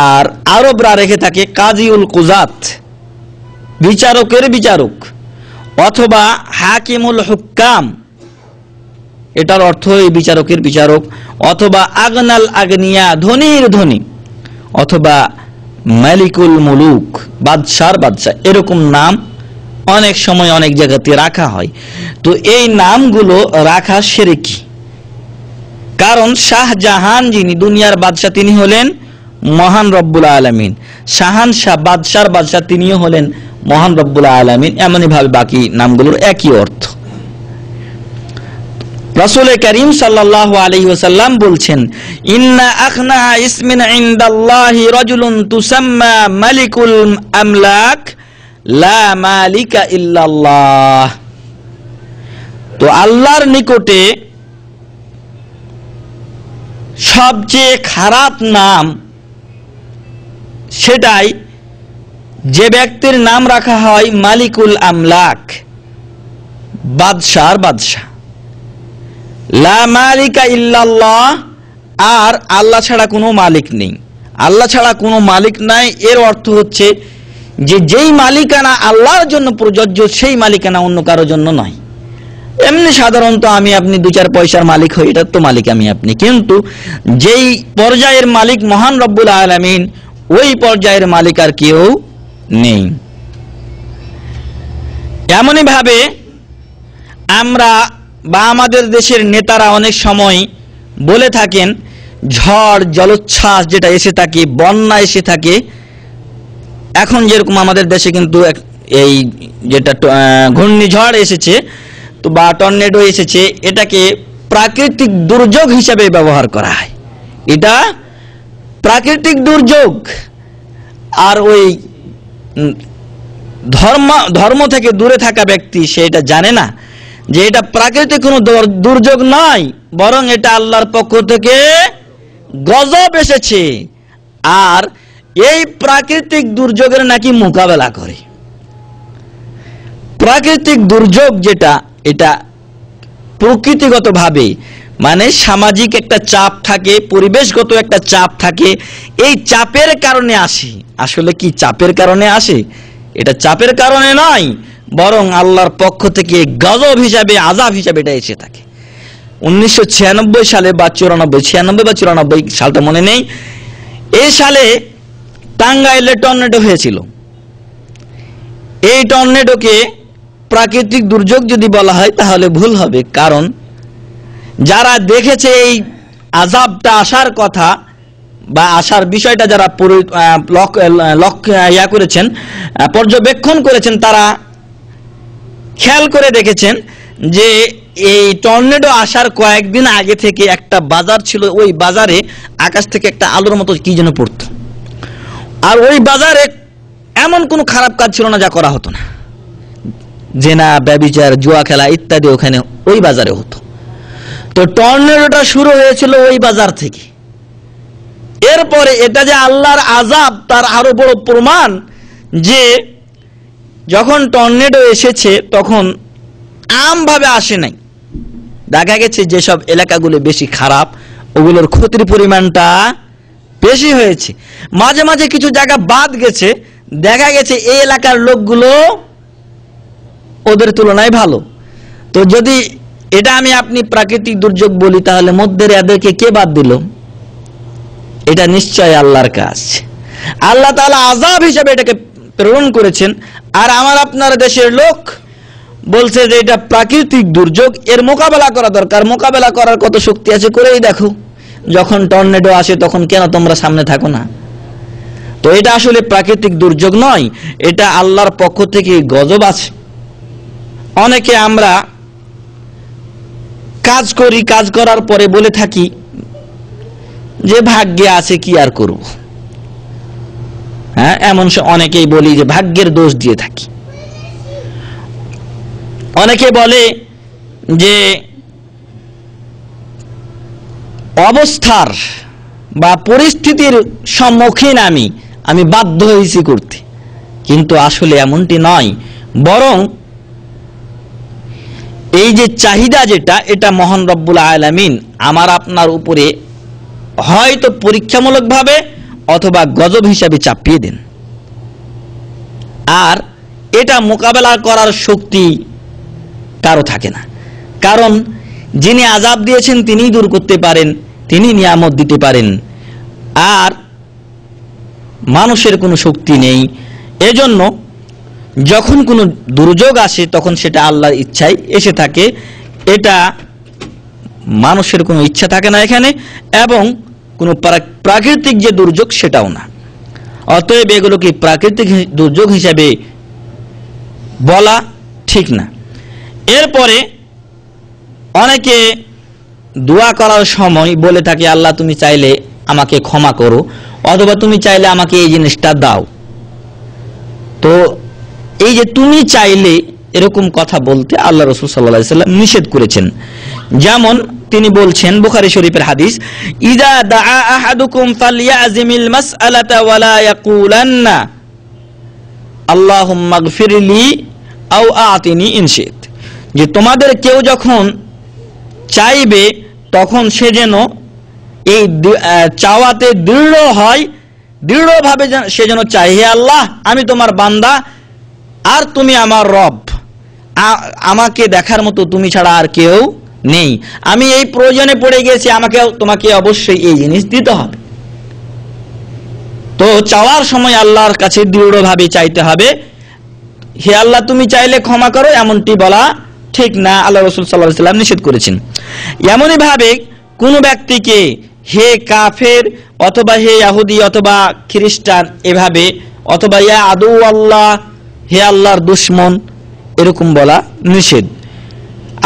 আর আরবরা রেখে থাকে কাজিউল কুজাত, বিচারকের বিচারক, অথবা হাকিমুল হুক্কাম, এটার অর্থ এই বিচারকের বিচারক, অথবা আগনাল আগনিয়া, ধনীর ধনী, অথবা মালিকুল মুলুক, বাদশার বাদশাহ। এরকম নাম অনেক সময় অনেক জায়গাতে রাখা হয়। তো এই নামগুলো রাখা শিরকি, কারণ শাহজাহান যিনি দুনিয়ার বাদশাহ তিনি হলেন মহান রব্বুল আলামিন, শাহানশাহ বাদশার বাদশাহ তিনিও হলেন মহান রব্বুল আলামিন। এমনই ভাবে বাকি নামগুলোর একই অর্থ। রাসূল করিম সাল্লাল্লাহু আলাইহি ওয়াসাল্লাম বলছেন ইন্না আখনা ইসমিন ইনদাল্লাহি রাজুলুন তুসাম্মা মালিকুল আমলাক লা মালিকা ইল্লাল্লাহ। তো আল্লাহর নিকটে সবচেয়ে খারাপ নাম সেটাই যে ব্যক্তির নাম রাখা হয় মালিকুল আমলাক, বাদশার বাদশাহ, লা মালিকা ইল্লাল্লাহ, আর আল্লাহ ছাড়া কোনো মালিক নেই। আল্লাহ ছাড়া কোনো মালিক নাই, এর অর্থ হচ্ছে যে যেই মালিকানা আল্লাহর জন্য প্রযোজ্য সেই মালিকানা অন্য কারোর জন্য নয়। এমনি সাধারণত আমি আপনি দু চার পয়সার মালিক হই, এটার তো মালিক আমি আপনি, কিন্তু যেই পর্যায়ের মালিক মহান রব্বুল আলামিন, ওই পর্যায়ের মালিক আর কেউ নেই। এমনই ভাবে আমরা বা আমাদের দেশের নেতারা অনেক সময় বলে থাকেন ঝড় জলোচ্ছ্বাস যেটা এসে থাকে, বন্যা এসে থাকে। এখন যেরকম আমাদের দেশে কিন্তু এই যেটা ঘূর্ণিঝড় এসেছে তো বা টর্নেডো এসেছে, এটাকে প্রাকৃতিক দুর্যোগ হিসাবে ব্যবহার করা হয়। এটা প্রাকৃতিক দুর্যোগ। আর ওই ধর্ম থেকে দূরে থাকা ব্যক্তি সে এটা জানে না যে এটা প্রাকৃতিক কোনো দুর্যোগ নয়, বরং এটা আল্লাহর পক্ষ থেকে গজব এসেছে। আর এই প্রাকৃতিক দুর্যোগের নাকি মোকাবেলা করে। প্রাকৃতিক দুর্যোগ যেটা, এটা প্রকৃতিগতভাবে মানে সামাজিক একটা চাপ থাকে, পরিবেশগত একটা চাপ থাকে, এই চাপের কারণে আসে। আসলে কি চাপের কারণে আসে? এটা চাপের কারণে নয়, বরং আল্লাহর পক্ষ থেকে গজব হিসাবে, আযাব হিসাবে এটা এসে থাকে। 1996 সালে বা 94 সালটা মনে নেই, এই সালে টাঙ্গাইলে টর্নেডো হয়েছিল। এই টর্নেডোকে প্রাকৃতিক দুর্যোগ যদি বলা হয় তাহলে ভুল হবে, কারণ যারা দেখেছে এই আযাবটা আসার কথা বা আসার বিষয়টা যারা করেছেন, পর্যবেক্ষণ করেছেন, তারা খেয়াল করে দেখেছেন যে এই টর্নেডো আসার কয়েকদিন আগে থেকে একটা বাজার ছিল, ওই বাজারে আকাশ থেকে একটা আলোর মতো কি যেন পড়তো, আর ওই বাজারে এমন কোনো খারাপ কাজ ছিল না যা করা হতো না। জেনা, ব্যভিচার, জুয়া খেলা ইত্যাদি ওখানে ওই বাজারে হতো। তো টর্নেডোটা শুরু হয়েছিল ওই বাজার থেকে। এরপরে এটা যে আল্লাহর আযাব, তার আরো বড় প্রমাণ যে যখন টর্নেডো এসেছে তখন আমভাবে আসে নাই। দেখা গেছে যেসব এলাকাগুলো বেশি খারাপ ওগুলোর ক্ষতির পরিমাণটা বেশি হয়েছে। মাঝে মাঝে কিছু জায়গা বাদ গেছে, দেখা গেছে এই এলাকার লোকগুলো ওদের তুলনায় ভালো। তো যদি এটা আমি আপনি প্রাকৃতিক দুর্যোগ বলি, তাহলে মধ্যে এদেরকে কে বাদ দিল? এটা নিশ্চয় আল্লাহর কাজ। আল্লাহ তাআলা আযাব হিসেবে এটাকে প্রেরণ করেছেন, আর আমার আপনার দেশের লোক বলছে যে এটা প্রাকৃতিক দুর্যোগ, এর মোকাবেলা করা দরকার। মোকাবেলা করার কত শক্তি আছে করেই দেখো। যখন টর্নেডো আসে তখন কেন তোমরা সামনে থাকো না? তো এটা আসলে প্রাকৃতিক দুর্যোগ নয়, এটা আল্লাহর পক্ষ থেকে গজব আছে। অনেকে আমরা কাজ করি, কাজ করার পরে বলে থাকি যে ভাগ্যে আছে, কি আর করব। হ্যাঁ, এমন অনেকেই বলি যে ভাগ্যের দোষ দিয়ে থাকি। অনেকে বলে যে অবস্থার বা পরিস্থিতির সম্মুখীন আমি বাধ্য হয়েছি করতে, কিন্তু আসলে এমনটি নয়। বরং এই যে চাহিদা যেটা, এটা মহান রব্বুল আলামিন আমার আপনার উপরে হয়তো পরীক্ষামূলকভাবে অথবা গজব হিসাবে চাপিয়ে দেন, আর এটা মোকাবেলা করার শক্তি কারো থাকে না। কারণ যিনি আযাব দিয়েছেন তিনিই দূর করতে পারেন, তিনি নিয়ামত দিতে পারেন, আর মানুষের কোনো শক্তি নেই। এজন্য যখন কোনো দুর্যোগ আসে তখন সেটা আল্লাহর ইচ্ছায় এসে থাকে, এটা মানুষের কোনো ইচ্ছা থাকে না এখানে, এবং কোনো প্রাকৃতিক যে দুর্যোগ সেটাও না। অতএব এগুলোকে প্রাকৃতিক দুর্যোগ হিসাবে বলা ঠিক না। এরপরে অনেকে দোয়া করার সময় বলে থাকে আল্লাহ তুমি চাইলে আমাকে ক্ষমা করো, অথবা তুমি চাইলে আমাকে এই জিনিসটা দাও। তো এই যে তুমি চাইলে, এরকম কথা বলতে আল্লাহ রাসূল সাল্লাল্লাহু আলাইহি ওয়াসাল্লাম নিষেধ করেছেন। যেমন তিনি বলছেন, বুখারী শরীফের হাদিস, ইযা দাআ আহাদুকুম ফালইয়াযিমিল মাসআলাতা ওয়ালা ইয়াকুলান্না আল্লাহুম্মা গফিরলি আও আতিনি ইন শিত। যে তোমাদের কেউ যখন চাইবে তখন সে যেন এই চাওয়াতে দৃঢ় হয়, দৃঢ়ভাবে সে যেন চায়, হে আল্লাহ আমি তোমার বান্দা আর তুমি আমার রব, আমাকে দেখার মতো তুমি ছাড়া আর কেউ নেই, আমি এই প্রয়োজনে পড়ে গেছি, তোমাকে অবশ্যই এই জিনিস দিতে হবে। তো চাওয়ার সময় আল্লাহর কাছে দৃঢ়ভাবে চাইতে হবে। হে আল্লাহ তুমি চাইলে ক্ষমা করো, এমনটি বলা ঠিক না, আল্লাহ রাসূল সাল্লাল্লাহু আলাইহি ওয়াসাল্লাম নিষেধ করেছেন। এমনই ভাবে কোন ব্যক্তিকে হে কাফের অথবা হে ইহুদি অথবা খ্রিস্টান এভাবে, অথবা ইয়া আদু আল্লাহ, হে আল্লাহর দুশমন, এরকম বলা নিষেধ।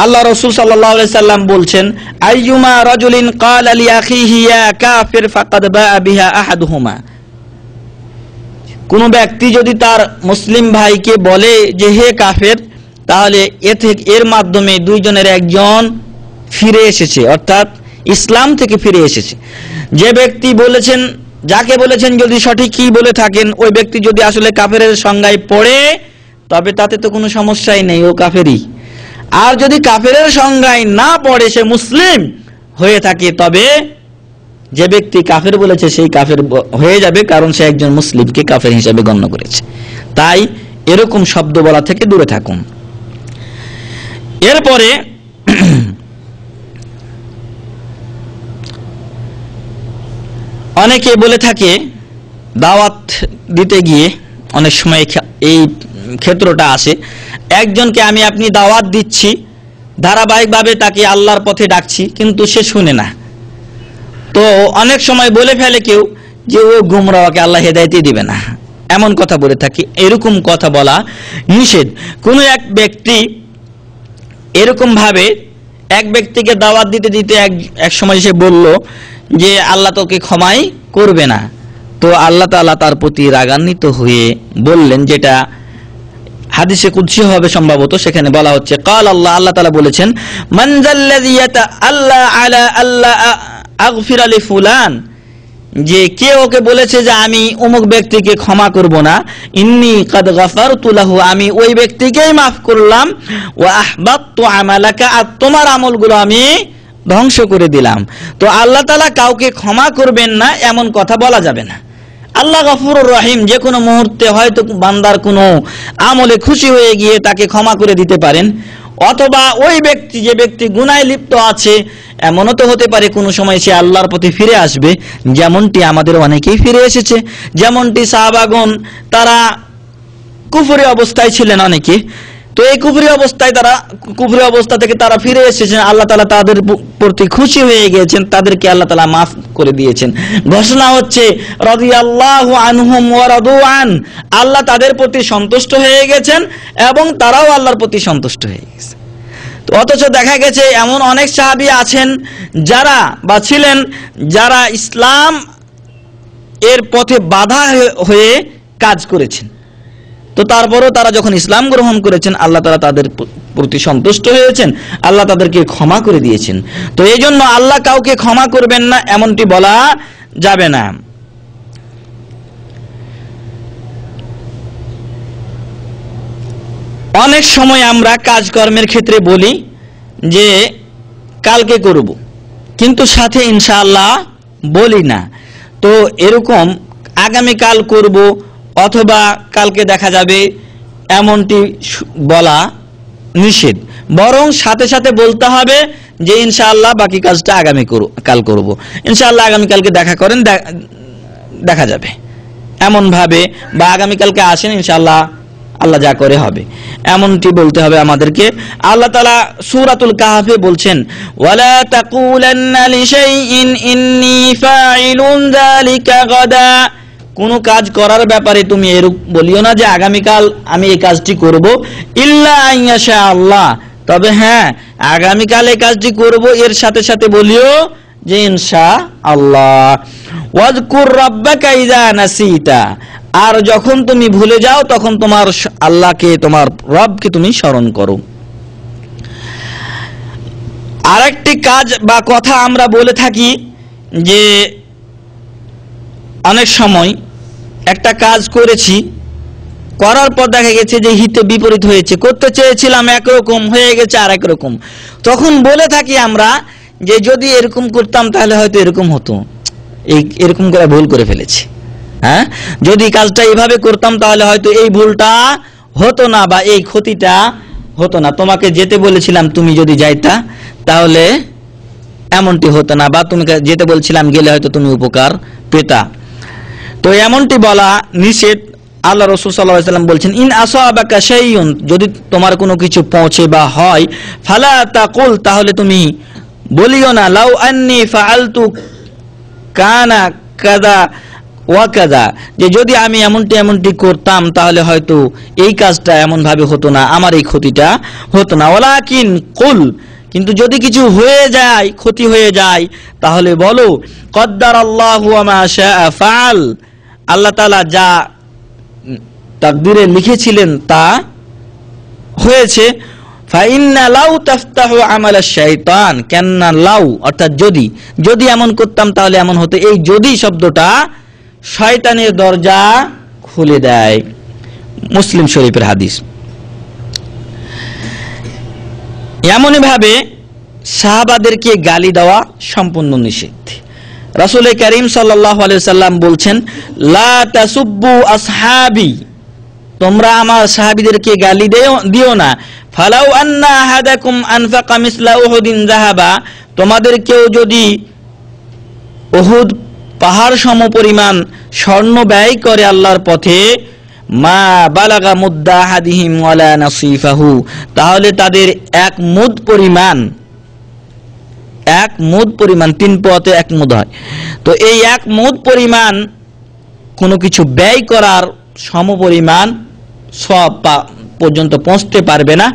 আল্লাহ রাসূল সাল্লাল্লাহু আলাইহি সাল্লাম বলছেন, আইয়ুমা রাজুলিন ক্বালা লি আখিহি ইয়া কাফির ফাকাদ বাআ বিহা আহাদুহুমা। কোন ব্যক্তি যদি তার মুসলিম ভাইকে বলে যে হে কাফের, তাহলে এর মাধ্যমে দুইজনের একজন ফিরে এসেছে, অর্থাৎ ইসলাম থেকে ফিরে এসেছে। যে ব্যক্তি বলেছেন, যাকে বলেছেন যদি সঠিকই বলে থাকেন, ওই ব্যক্তি যদি আসলে কাফেরের সংজ্ঞায় পড়ে তবে তাতে তো কোনো সমস্যাই নেই, ও কাফেরই। আর যদি কাফেরের সংজ্ঞায় না পড়ে, সে মুসলিম হয়ে থাকে, তবে যে ব্যক্তি কাফের বলেছে সেই কাফের হয়ে যাবে, কারণ সে একজন মুসলিমকে কাফের হিসেবে গণ্য করেছে। তাই এরকম শব্দ বলা থেকে দূরে থাকুন। এরপরে অনেকে বলে থাকে দাওয়াত দিতে গিয়ে, অনেক সময় এই ক্ষেত্রটা আসে, একজনকে আপনি দাওয়াত দিচ্ছি, ধারাবাহিকভাবে তাকে আল্লাহর পথে ডাকছি, কিন্তু সে শুনে না। তো অনেক সময় বলে ফেলে কেউ যে ও গুমরাহকে আল্লাহ হেদায়েতই দিবে না, এমন কথা বলে থাকি। এরকম কথা বলা নিষেধ। কোন এক ব্যক্তি এরকম ভাবে এক ব্যক্তিকে দাওয়াত দিতে দিতে এক সময় সে বলল যে আল্লাহ তোকে ক্ষমাই করবে না। তো আল্লাহ তাআলা তার প্রতি রাগান্বিত হয়ে বললেন, যেটা হাদিসে কুদসি হবে সম্ভবত, সেখানে বলা হচ্ছে কাল আল্লাহ তাআলা বলেছেন, মান যাল্লাযী ইয়াতাআল্লা আলা আল্লা আগফিরা লি ফুলান, যে কে ওকে বলেছে যে আমি অমুক ব্যক্তিকে ক্ষমা করব না, ইন্নী কাদ গাফারতু লাহু, আমি ওই ব্যক্তিকেই মাফ করলাম, ওয়া আহবাততু আমালাকা, আর তোমার আমলগুলো আমি ধ্বংস করে দিলাম। তো আল্লাহ তাআলা কাউকে ক্ষমা করবেন না এমন কথা বলা যাবে না। আল্লাহ গফুরুর রহিম, যে কোনো মুহূর্তে হয়তো বান্দার কোনো আমলে খুশি হয়ে গিয়ে তাকে ক্ষমা করে দিতে পারেন, অথবা ওই ব্যক্তি যে ব্যক্তি গুনাহে লিপ্ত আছে এমনও তো হতে পারে কোনো সময় সে আল্লাহর পথে ফিরে আসবে, যেমনটি আমাদের অনেকেই ফিরে এসেছে। যেমনটি সাহাবাগণ তারা কুফরি অবস্থায় ছিলেন অনেকে, তো এই কুফরি অবস্থা থেকে তারা ফিরে এসেছেন, আল্লাহ তাআলা তাদের প্রতি খুশি হয়ে গিয়েছেন, তাদেরকে আল্লাহ তাআলা মাফ করে দিয়েছেন। ঘোষণা হচ্ছে রাদিয়াল্লাহু আনহুম ওয়া রাদু আন, আল্লাহ তাদের প্রতি সন্তুষ্ট হয়ে গেছেন এবং তারাও আল্লাহর প্রতি সন্তুষ্ট হয়ে গেছে। অথচ দেখা গেছে এমন অনেক সাহাবী আছেন যারা বা ছিলেন যারা ইসলাম এর পথে বাধা হয়ে কাজ করেছেন, তো তারপরেও তারা যখন ইসলাম গ্রহণ করেছেন আল্লাহ তাআলা তাদের প্রতি সন্তুষ্ট হয়েছেন, আল্লাহ তাদেরকে ক্ষমা করে দিয়েছেন। তো এই জন্য আল্লাহ কাউকে ক্ষমা করবেন না এমনটি বলা যাবে না। অনেক সময় আমরা কাজকর্মের ক্ষেত্রে বলি যে কালকে করব, কিন্তু সাথে ইনশাআল্লাহ বলি না। তো এরকম আগামীকাল করব অথবা কালকে দেখা যাবে এমনটি বলা নিষেধ, বরং সাথে সাথে বলতে হবে যে ইনশাআল্লাহ বাকি কাজটা কাল করব, ইনশাআল্লাহ আগামীকালকে দেখা করেন, দেখা যাবে এমন ভাবে, বা আগামীকালকে আসেন ইনশাআল্লাহ আল্লাহ যা করে হবে, এমনটি বলতে হবে আমাদেরকে। আল্লাহ তাআলা সূরাতুল কাহফে বলছেন, ওয়ালা তাকুলান্না লিশাইইন ইন্নী ফাইলুন যালিকা গাদা, কোন কাজ করার ব্যাপারে তুমি এরূপ বলিও না যে আগামীকাল আমি এই কাজটি করব, ইল্লা আইয়াশা আল্লাহ, তবে হ্যাঁ আগামীকাল এই কাজটি করব, এর সাথে সাথে বলিও যে ইনশাআল্লাহ। ওয়াজকুর রাব্বাকা ইযা নাসিতা, আর যখন তুমি ভুলে যাও তখন তোমার আল্লাহকে, তোমার রবকে তুমি স্মরণ করো। আরেকটি কাজ বা কথা আমরা বলে থাকি যে অনেক সময় একটা কাজ করেছি, করার পর দেখা গেছে যে হিতে বিপরীত হয়েছে, করতে চেয়েছিলাম একরকম, হয়ে গেছে আর এক রকম, তখন বলে থাকি আমরা যে যদি এরকম করতাম তাহলে হয়তো এরকম হতো, এরকম করে ভুল করে ফেলেছি, হ্যাঁ যদি কাজটা এইভাবে করতাম তাহলে হয়তো এই ভুলটা হতো না বা এই ক্ষতিটা হতো না, তোমাকে যেতে বলেছিলাম তুমি যদি যাইতা তাহলে এমনটি হতো না, বা তুমি যেতে বলছিলাম গেলে হয়তো তুমি উপকার পেতা। তো এমনটি বলা নিষেধ। আল্লাহ রাসূল সাল্লাল্লাহু আলাইহি ওয়াসাল্লাম বলছেন, ইন আসাবাকা শাইউন, যদি তোমার কোনো কিছু পৌঁছে বা হয়, ফালা তাকুল, তাহলে তুমি বলিও না লাউ আন্নী ফাআলতু কানা কাযা ওয়া কাযা, যে যদি আমি এমনটি করতাম তাহলে হয়তো এই কাজটা এমন ভাবে হতো না, আমার এই ক্ষতিটা হতো না। ওয়ালাকিন কুল, কিন্তু যদি কিছু হয়ে যায়, ক্ষতি হয়ে যায়, তাহলে বলো কদ্দারাল্লাহু ওয়া মা শাআ ফাআল, আল্লাহ তাআলা যা তাকদীরে লিখেছিলেন তা হয়েছে। ফাইন্না লাউ তাফতাহু আমাল আশ-শাইতান, কেননা লাউ অর্থাৎ যদি এমন করতাম তাহলে এমন হতো, এই যদি শব্দটা শয়তানের দরজা খুলে দেয়। মুসলিম শরীফের হাদিস। এমনই ভাবে সাহাবাদেরকে গালি দেওয়া সম্পূর্ণ নিষেধ। রাসূল করিম সাল্লাল্লাহু আলাইহি ওয়াসাল্লাম বলছেন, লা তাসুব্বু আসহাবি, তোমরা আমার সাহাবীদেরকে গালি দিও না। ফালাউ আন্না আহাদাকুম আনফাকা মিসলা উহুদিন যাহাবা, তোমাদের কেউ যদি উহুদ পাহাড় সমপরিমাণ স্বর্ণ ব্যয় করে আল্লাহর পথে, মা বালাগা মুদ্দা আহাদিহিম ওয়ালা নাসিফাহু, তাহলে তাদের এক মুদ পরিমাণ এক মুদ পরিমাণ, 3 পোয়াতে 1 মুদ হয়। তো এই 1 মুদ পরিমাণ কোনো কিছু ব্যয় করার সমপরিমাণ সব পর্যন্ত পৌঁছতে পারবে না,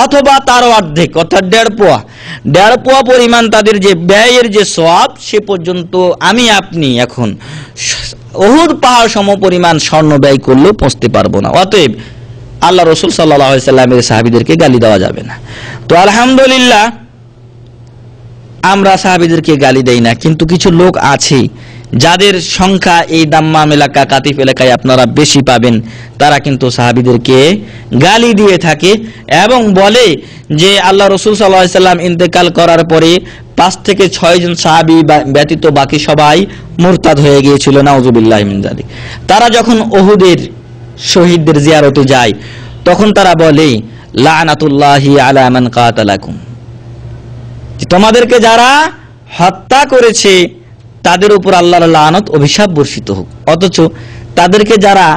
অথবা তার অর্ধেক অর্থাৎ 1.5 পোয়া পরিমাণ তাদের যে ব্যয়ের যে সওয়াব সে পর্যন্ত আমি আপনি এখন উহুদ পাহাড় সমপরিমাণ স্বর্ণ ব্যয় করলেও পৌঁছতে পারবো না। অতএব আল্লাহ রাসূল সাল্লাল্লাহু আলাইহি সাল্লামের সাহাবীদেরকে গালি দেওয়া যাবে না। তো আলহামদুলিল্লাহ আমরা সাহাবীদেরকে গালি দেই না, কিন্তু কিছু লোক আছে যাদের সংখ্যা এই দাম্মাম এলাকা কাতিফ এলাকায় আপনারা বেশি পাবেন, তারা কিন্তু সাহাবীদেরকে গালি দিয়ে থাকে এবং বলে যে আল্লাহ রাসূল সাল্লাল্লাহু আলাইহি সাল্লাম ইন্তেকাল করার পরে 5 থেকে 6 জন সাহাবী ব্যতীত বাকি সবাই মুরতাদ হয়ে গিয়েছিল, নাউযুবিল্লাহি মিন যালিক। তারা যখন উহুদের শহীদদের জিয়ারতে যায় তখন তারা বলে লানাতুল্লাহি আলা মান কাতালাকুম, তোমাদেরকে যারা হত্যা করেছে তাদের উপর আল্লাহর লানত অভিশাপ বর্ষিত হোক। অথচ তাদেরকে যারা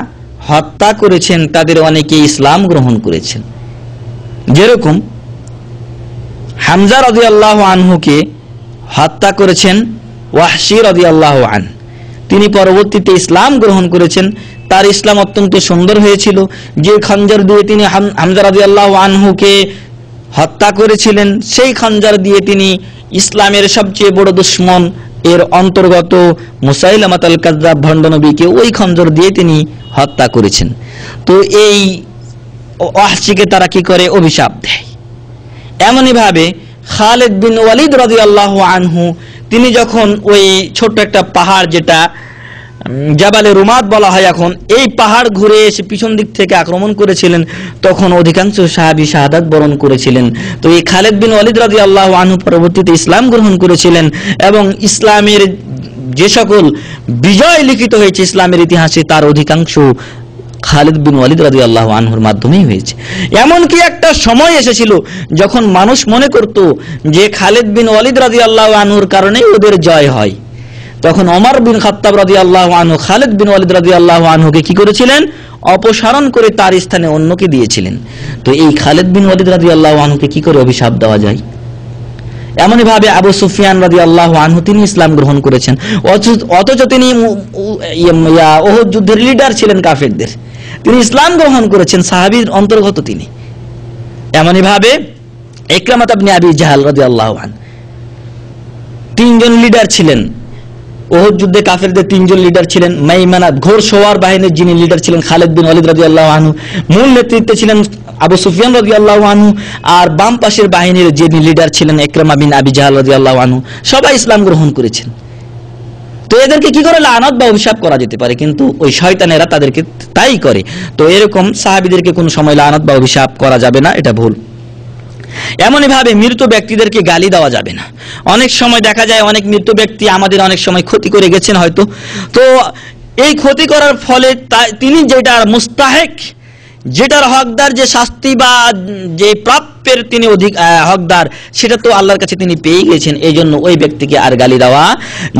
হত্যা করেছেন তাদের অনেকে ইসলাম গ্রহণ করেছেন। যেরকম হামজা রাদিয়াল্লাহু আনহুকে হত্যা করেছেন ওয়াহশী রাদিয়াল্লাহু আনহু, তিনি পরবর্তীতে ইসলাম গ্রহণ করেছেন। তার ইসলাম অত্যন্ত সুন্দর হয়েছিল। যে খঞ্জর দিয়ে তিনি হামজা রাদিয়াল্লাহু আনহুকে হত্যা করেছিলেন সেই খঞ্জর দিয়ে তিনি ইসলামের সবচেয়ে বড় দুশমন এর অন্তর্গত মুসাইলামাতুল কাযযাব ভণ্ড নবীকে ওই খঞ্জর দিয়ে তিনি হত্যা করেছেন। তো এই ওয়াহশীকে তারা কি করে অভিশাপ দেয়। এমনই ভাবে খালিদ বিন ওয়ালিদ রাদিয়াল্লাহু আনহু তিনি যখন ওই ছোট্ট একটা পাহাড় যেটা জাবালে রুমাত বলা হয় এখন, এই পাহাড় ঘুরে এসে পিছন দিক থেকে আক্রমণ করেছিলেন, তখন অধিকাংশ সাহাবী শাহাদাত বরণ করেছিলেন। তো এই খালিদ বিন ওয়ালিদ রাদিয়াল্লাহু আনহু পরবর্তীতে ইসলাম গ্রহণ করেছিলেন এবং ইসলামের যে সকল বিজয় লিখিত হয়েছে ইসলামের ইতিহাসে তার অধিকাংশ খালিদ বিন ওয়ালিদ রাদিয়াল্লাহু আনহুর মাধ্যমেই হয়েছে। এমনকি একটা সময় এসেছিল যখন মানুষ মনে করত যে খালিদ বিন ওয়ালিদ রাদিয়াল্লাহু আনহুর কারণে ওদের জয় হয়, তখন ওমর বিন খাত্তাব রাদিয়াল্লাহু আনহু খালিদ বিন ওয়ালিদ রাদিয়াল্লাহু আনহুকে কি করেছিলেন, অপসারণ করে তার স্থানে অন্যকে দিয়েছিলেন। তো এই খালিদ বিন ওয়ালিদ রাদিয়াল্লাহু আনহুকে কি করে অভিশাপ দেওয়া যায়? এমনই ভাবে আবু সুফিয়ান রাদিয়াল্লাহু আনহু তিনি ইসলাম গ্রহণ করেছেন, অথচ তিনি উহুদ যুদ্ধের লিডার ছিলেন কাফেরদের, তিনি ইসলাম গ্রহণ করেছেন, সাহাবীর অন্তর্গত তিনি। এমনই ভাবে ইকরামা ইবনে আবি জাহল রাদিয়াল্লাহু আনহু 3 জন লিডার ছিলেন উহুদ যুদ্ধে, কাফেরদের 3 জন লিডার ছিলেন। মাইমানা ঘোর সওয়ার বাহিনীর যিনি লিডার ছিলেন খালিদ বিন ওয়ালিদ রাদিয়াল্লাহু আনহু, মূল নেতৃত্বে ছিলেন আবু সুফিয়ান রাদিয়াল্লাহু আনহু, আর বাম পাশের বাহিনীর যিনি লিডার ছিলেন ইকরামা বিন আবি জাহল রাদিয়াল্লাহু আনহু, সবাই ইসলাম গ্রহণ করেছেন। তো এদেরকে কি করে লানত বা অভিশাপ করা যেতে পারে, কিন্তু ওই শয়তানেরা তাদেরকে তাই করে। তো এরকম সাহাবীদেরকে কোনো সময় লানত বা অভিশাপ করা যাবে না, এটা ভুল। এমনই ভাবে মৃত ব্যক্তিদেরকে গালি দেওয়া যাবে না। অনেক সময় দেখা যায় অনেক মৃত ব্যক্তি আমাদের অনেক সময় ক্ষতি করে গেছেন হয়তো, তো এই ক্ষতি করার ফলে তিনি যেটার মুস্তাহিক, যেটার হকদার, যে শাস্তি বা যে প্রাপ্যের তিনি অধিক হকদার, সেটা তো আল্লাহর কাছে তিনি পেয়ে গেছেন, এই জন্য ওই ব্যক্তিকে আর গালি দেওয়া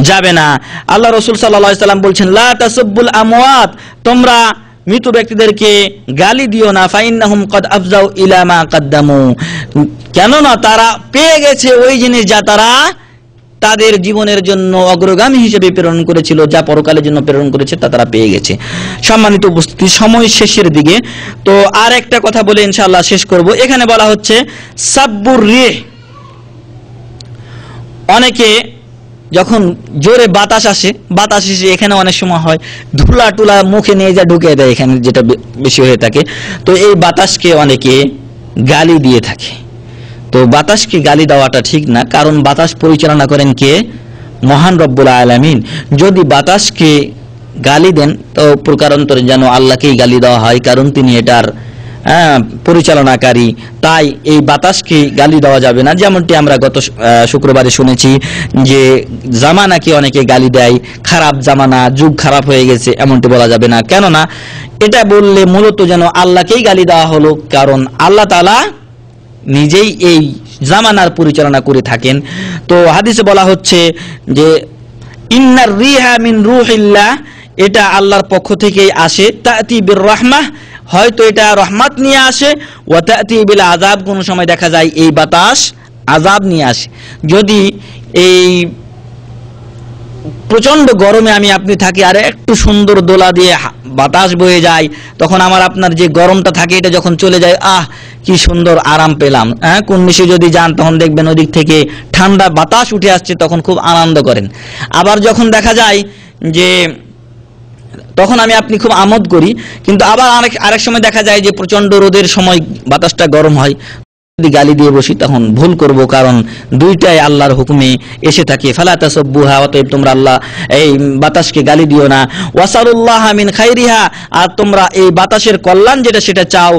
যাবে না। আল্লাহ রাসূল সাল্লাল্লাহু আলাইহি সাল্লাম বলছেন লা তাসুব্বুল আমওয়াত, তোমরা মৃত ব্যক্তিদেরকে গালি দিও না, ফাইন্নাহুম কদ আফজাউ ইলা মা কদ্দামু, কেননা তারা পেয়ে গেছে ওই জিনিস যা তারা তাদের জীবনের জন্য অগ্রগামী হিসেবে প্রেরণ করেছিল, যা পরকালের জন্য প্রেরণ করেছে তা তারা পেয়ে গেছে। সম্মানিত উপস্থিতি, সময় শেষের দিকে, তো আর একটা কথা বলে ইনশাআল্লাহ শেষ করব। এখানে বলা হচ্ছে সাব্বুর রিহ, অনেকে যখন জোরে বাতাস আসে, বাতাস এসে এখানে অনেক সময় হয় ধুলা টুলা মুখে নিয়ে যা ঢুকে দেয়, এখানে যেটা বেশি হয়ে থাকে, তো এই বাতাসকে অনেকে গালি দিয়ে থাকে। তো বাতাসকে গালি দেওয়াটা ঠিক না, কারণ বাতাস পরিচালনা করেন কে? মহান রব্বুল আলামিন। যদি বাতাসকে গালি দেন তো প্রকারান্তরে যেন আল্লাহকেই গালি দেওয়া হয়, কারণ তিনি এটার পরিচালনাকারী, তাই এই বাতাসকে গালি দেওয়া যাবে না। যেমনটি আমরা গত শুক্রবারে শুনেছি যে জামানাকে অনেকে গালি দেয়, খারাপ জামানা, যুগ খারাপ হয়ে গেছে, এমনটি বলা যাবে না। কেননা এটা বললে মূলত যেন আল্লাহকেই গালি দেওয়া হলো, কারণ আল্লাহ তাআলা নিজেই এই জামানার পরিচালনা করে থাকেন। তো হাদিসে বলা হচ্ছে যে ইন্নার রিহা মিন রূহিল্লাহ, এটা আল্লাহর পক্ষ থেকেই আসে, তাতি বির রাহমাহ, হয়তো এটা রহমত নিয়ে আসে, ওয়া তাতি বিল আযাব, কোন সময় দেখা যায় এই বাতাস আযাব নিয়ে আসে। যদি এই প্রচন্ড গরমে আমি আপনি থাকি আর একটু সুন্দর দোলা দিয়ে বাতাস বয়ে যায়, তখন আমার আপনার যে গরমটা থাকে এটা যখন চলে যায়, কি সুন্দর আরাম পেলাম। কুন্নিশে যদি যান তখন দেখবেন ওদিক থেকে ঠান্ডা বাতাস উঠে আসছে, তখন খুব আনন্দ করেন। আবার যখন দেখা যায় যে তখন আমি আপনি খুব আমোদ করি, কিন্তু আবার আরেক সময় দেখা যায় যে প্রচন্ড রোদের সময় বাতাসটা গরম হয়, যদি গালি দিয়ে বসি তখন ভুল করব, কারণ দুইটাই আল্লাহর হুকুমে এসে থাকে। ফালা তাসাব্বুহা, অতএব তোমরা আল্লাহ এই বাতাসকে গালি দিও না। ওয়াসালুল্লাহ মিন খাইরিহা, আর তোমরা এই বাতাসের কল্যাণ যেটা সেটা চাও।